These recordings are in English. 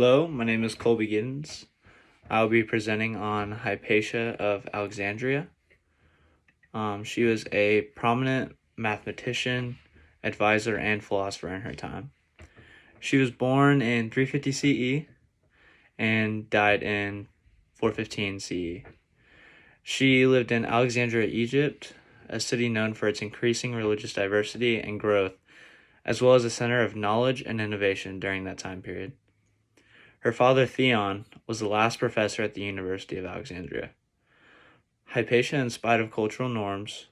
Hello, my name is Colby Giddens. I'll be presenting on Hypatia of Alexandria. She was a prominent mathematician, advisor, and philosopher in her time. She was born in 350 CE and died in 415 CE. She lived in Alexandria, Egypt, a city known for its increasing religious diversity and growth, as well as a center of knowledge and innovation during that time period. Her father, Theon, was the last professor at the University of Alexandria. Hypatia, in spite of cultural norms,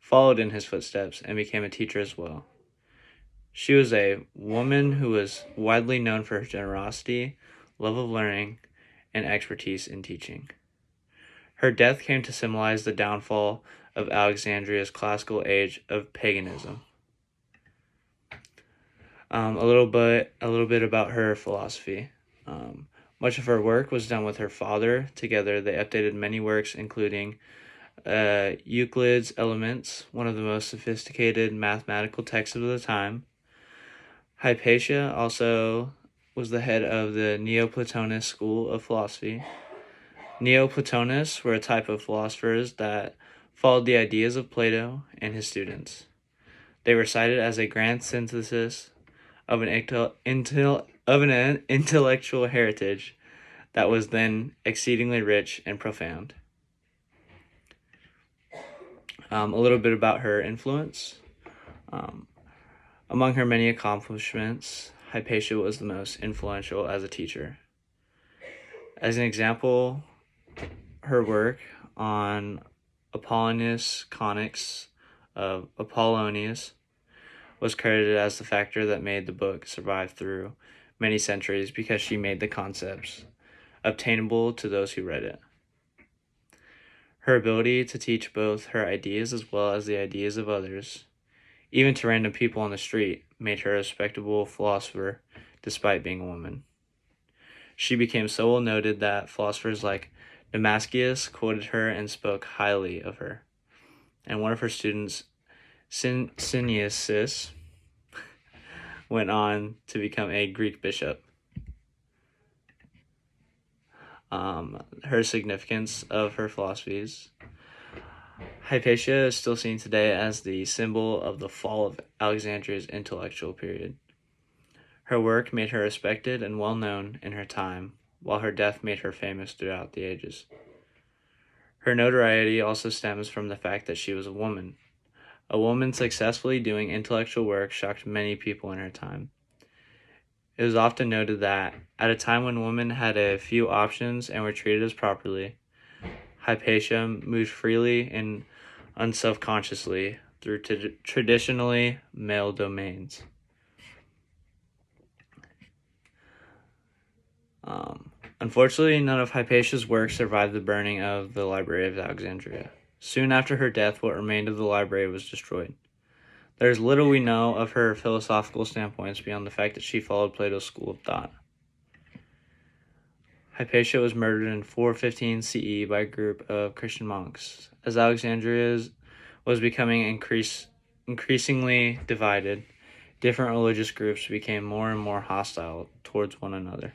followed in his footsteps and became a teacher as well. She was a woman who was widely known for her generosity, love of learning, and expertise in teaching. Her death came to symbolize the downfall of Alexandria's classical age of paganism. A little bit about her philosophy. Much of her work was done with her father. Together, they updated many works, including Euclid's Elements, one of the most sophisticated mathematical texts of the time. Hypatia also was the head of the Neoplatonist school of philosophy. Neoplatonists were a type of philosophers that followed the ideas of Plato and his students. They were cited as a grand synthesis of an intellectual heritage that was then exceedingly rich and profound. A little bit about her influence. Among her many accomplishments, Hypatia was the most influential as a teacher. As an example, her work on Apollonius Conics of Apollonius was credited as the factor that made the book survive through many centuries because she made the concepts obtainable to those who read it. Her ability to teach both her ideas as well as the ideas of others, even to random people on the street, made her a respectable philosopher despite being a woman. She became so well noted that philosophers like Damascus quoted her and spoke highly of her. And one of her students, Synesius, went on to become a Greek bishop. Her significance of her philosophies. Hypatia is still seen today as the symbol of the fall of Alexandria's intellectual period. Her work made her respected and well known in her time, while her death made her famous throughout the ages. Her notoriety also stems from the fact that she was a woman. A woman successfully doing intellectual work shocked many people in her time. It was often noted that, at a time when women had a few options and were treated as properly, Hypatia moved freely and unselfconsciously through traditionally male domains. Unfortunately, none of Hypatia's work survived the burning of the Library of Alexandria. Soon after her death, what remained of the library was destroyed. There is little we know of her philosophical standpoints beyond the fact that she followed Plato's school of thought. Hypatia was murdered in 415 CE by a group of Christian monks. As Alexandria was becoming increasingly divided, different religious groups became more and more hostile towards one another.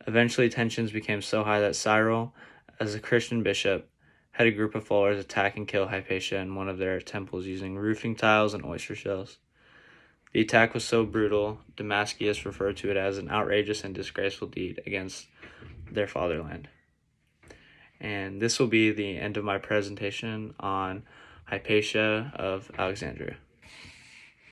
Eventually, tensions became so high that Cyril, as a Christian bishop, had a group of followers attack and kill Hypatia in one of their temples using roofing tiles and oyster shells. The attack was so brutal, Damascus referred to it as an outrageous and disgraceful deed against their fatherland. And this will be the end of my presentation on Hypatia of Alexandria.